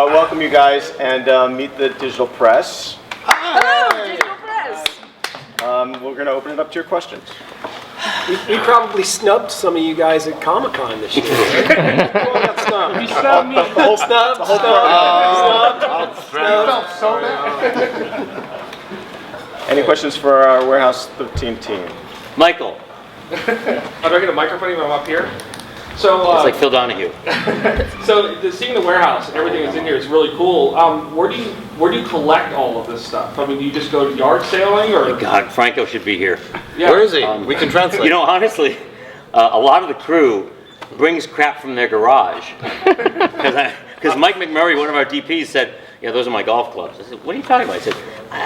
welcome you guys and meet the digital press. Hello, digital press. We're going to open it up to your questions. We probably snubbed some of you guys at Comic-Con this year. Right? Well, not snubbed. You snubbed me. Snubbed. Any questions for our Warehouse 13 team? Michael. How do I get a microphone even when I'm up here? So, It's like Phil Donahue. so seeing the warehouse and everything that's in here is really cool. Where do you collect all of this stuff? I mean, do you just go to yard sailing or? God, Franco should be here. Yeah. Where is he? We can translate. You know, honestly, a lot of the crew brings crap from their garage. Because Mike McMurray, one of our DPs, said, "Yeah, those are my golf clubs." I said, "What are you talking about?" I said,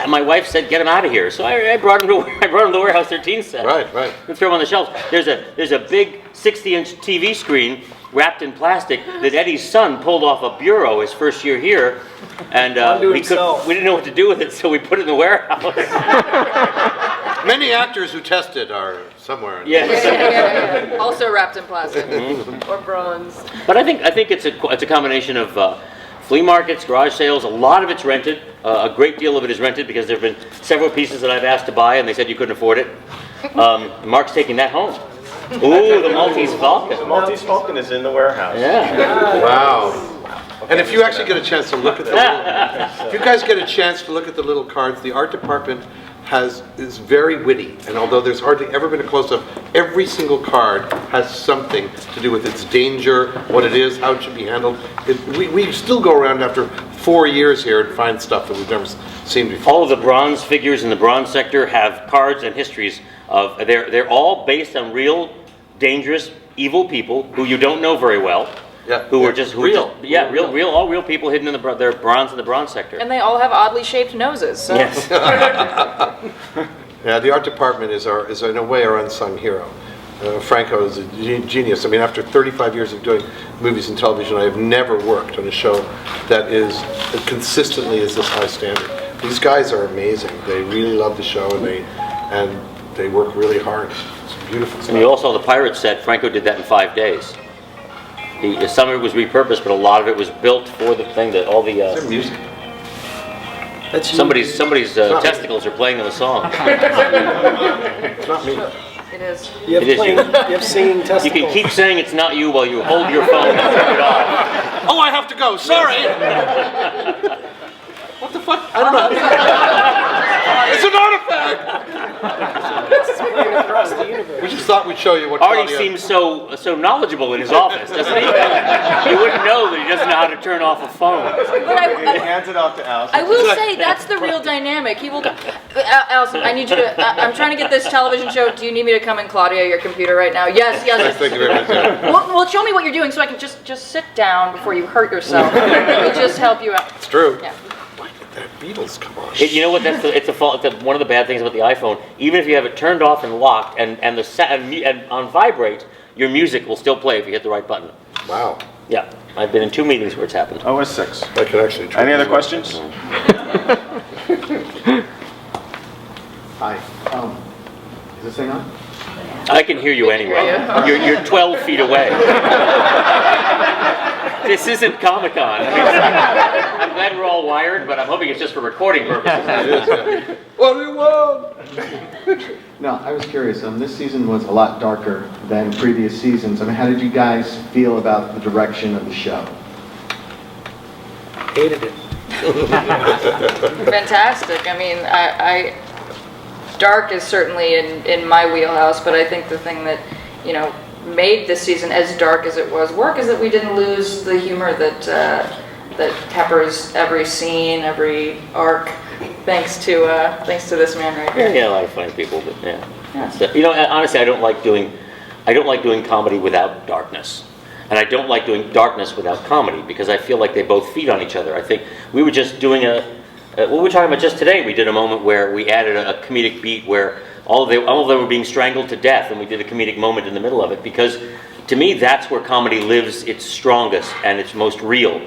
"My wife said get them out of here." So I brought them to the Warehouse 13 set. Right. And throw them on the shelves. There's a big 60-inch TV screen wrapped in plastic that Eddie's son pulled off a bureau his first year here, and we didn't know what to do with it, so we put it in the warehouse. Many actors who tested are somewhere. Yes. Also wrapped in plastic or bronze. But I think it's a combination of flea markets, garage sales. A lot of it's rented. A great deal of it is rented because there have been several pieces that I've asked to buy and they said you couldn't afford it. Mark's taking that home. Ooh, the Maltese Falcon. The Maltese Falcon is in the warehouse. Yeah. Wow. And if you actually get a chance to look at the little, if you guys get a chance to look at the little cards, the art department is very witty, and although there's hardly ever been a close-up, every single card has something to do with its danger, what it is, how it should be handled. We still go around after 4 years here and find stuff that we've never seen before. All of the bronze figures in the bronze sector have cards and histories of, they're all based on real, dangerous, evil people who you don't know very well. Yeah, who are just real. All real people hidden in their bronze in the bronze sector. And they all have oddly shaped noses. So. Yes. Yeah, the art department is in a way our unsung hero. Franco is a genius. I mean, after 35 years of doing movies and television, I have never worked on a show that consistently is this high standard. These guys are amazing. They really love the show and they work really hard. It's beautiful stuff. And you all saw the Pirates set. Franco did that in 5 days. Some of it was repurposed, but a lot of it was built for the thing that all the music. somebody's testicles are playing in the song. It's not me. It is. You have, It is you. you have singing testicles. You can keep saying it's not you while you hold your phone and turn it off. Oh, I have to go. Sorry. What the fuck? I don't know. It's an artifact. Across the universe. We just thought we'd show you what Artie Claudia... seems so knowledgeable in his office, doesn't he? You wouldn't know that he doesn't know how to turn off a phone. He hands it off to Allison. I will say that's the real dynamic. He will. Allison, I need you to. I'm trying to get this television show. Do you need me to come and Claudia your computer right now? Yes. Thank you very much. Yeah. Well, show me what you're doing so I can just sit down before you hurt yourself. Let me just help you out. It's true. Yeah. Why did that Beatles come on? You know what? It's a fault. One of the bad things about the iPhone. Even if you have it turned off and locked, and on vibrate, your music will still play if you hit the right button. Wow. Yeah, I've been in 2 meetings where it's happened. OS 6. I could actually try. Any other questions? Hi. Is this thing on? I can hear you anyway. You're 12 feet away. This isn't Comic-Con. I'm glad we're all wired, but I'm hoping it's just for recording purposes. It is, yeah. What do you want? No, I was curious. This season was a lot darker than previous seasons. I mean, how did you guys feel about the direction of the show? Hated it. Fantastic. I mean, I dark is certainly in my wheelhouse, but I think the thing that made this season as dark as it was work is that we didn't lose the humor that peppers every scene, every arc, thanks to this man right here. Yeah, a lot of funny people, but yeah. So, honestly, I don't like doing comedy without darkness. And I don't like doing darkness without comedy because I feel like they both feed on each other. I think we were just doing what we were talking about just today. We did a moment where we added a comedic beat where all of them were being strangled to death, and we did a comedic moment in the middle of it because, to me, that's where comedy lives its strongest and its most real,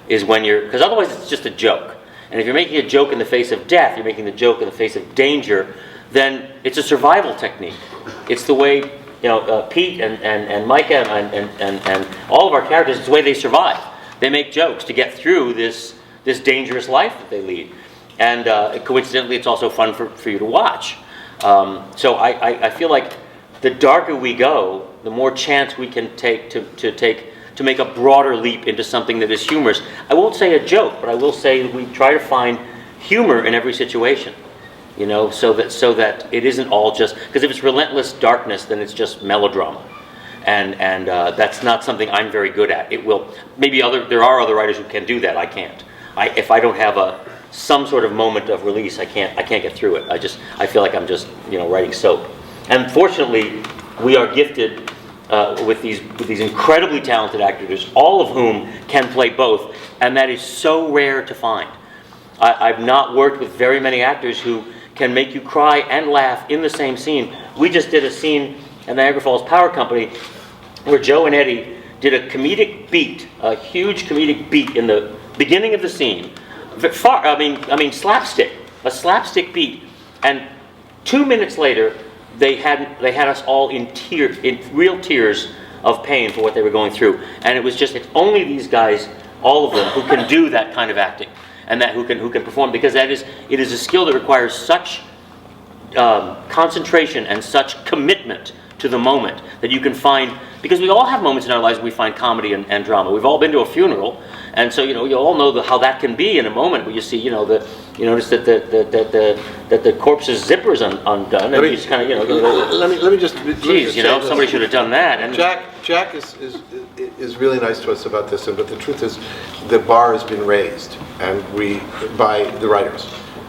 is when because otherwise it's just a joke. And if you're making a joke in the face of death, you're making the joke in the face of danger, then it's a survival technique. It's the way Pete and Micah and all of our characters, it's the way they survive. They make jokes to get through this dangerous life that they lead. And coincidentally, it's also fun for you to watch. So I feel like the darker we go, the more chance we can take to make a broader leap into something that is humorous. I won't say a joke, but I will say that we try to find humor in every situation. You know, so that it isn't all just, because if it's relentless darkness, then it's just melodrama, and that's not something I'm very good at. It will maybe there are other writers who can do that. I can't. If I don't have some sort of moment of release, I can't get through it. I feel like I'm just writing soap. And fortunately, we are gifted with these incredibly talented actors, all of whom can play both, and that is so rare to find. I've not worked with very many actors who can make you cry and laugh in the same scene. We just did a scene at Niagara Falls Power Company where Joe and Eddie did a comedic beat, a huge comedic beat in the beginning of the scene. Slapstick, a slapstick beat. And 2 minutes later, they had us all in real tears of pain for what they were going through. And it's only these guys, all of them, who can do that kind of acting. And who can perform, because it is a skill that requires such concentration and such commitment to the moment that you can find, because we all have moments in our lives where we find comedy and drama. We've all been to a funeral, and so you all know how that can be in a moment where you see you notice that the corpse's zipper's undone, and you just kind of let me just geez, somebody should have done that. And Jack is really nice to us about this, but the truth is, the bar has been raised, and by the writers,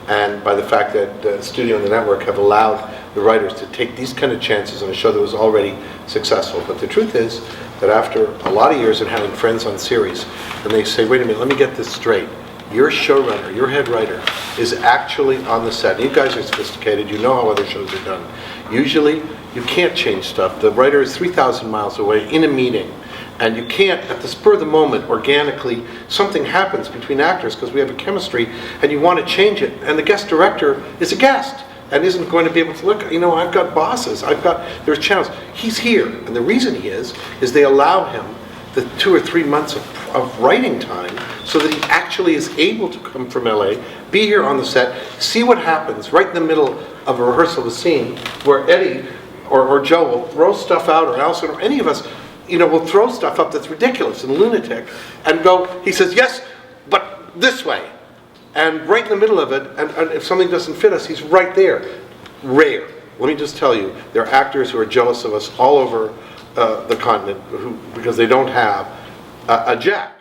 and by the fact that the studio and the network have allowed the writers to take these kind of chances on a show that was already successful. But the truth is that after a lot of years of having friends on series, and they say, wait a minute, let me get this straight. Your showrunner, your head writer, is actually on the set. You guys are sophisticated. You know how other shows are done. Usually, you can't change stuff. The writer is 3,000 miles away in a meeting, and you can't, at the spur of the moment, organically, something happens between actors because we have a chemistry, and you want to change it. And the guest director is a guest and isn't going to be able to look, I've got bosses, there's channels. He's here, and the reason he is they allow him the 2 or 3 months of writing time so that he actually is able to come from LA, be here on the set, see what happens right in the middle of a rehearsal of a scene where Eddie or Joe will throw stuff out, or Allison, or any of us, will throw stuff up that's ridiculous and lunatic, and he says, yes, but this way. And right in the middle of it, and if something doesn't fit us, he's right there. Rare. Let me just tell you, there are actors who are jealous of us all over the continent because they don't have a Jack.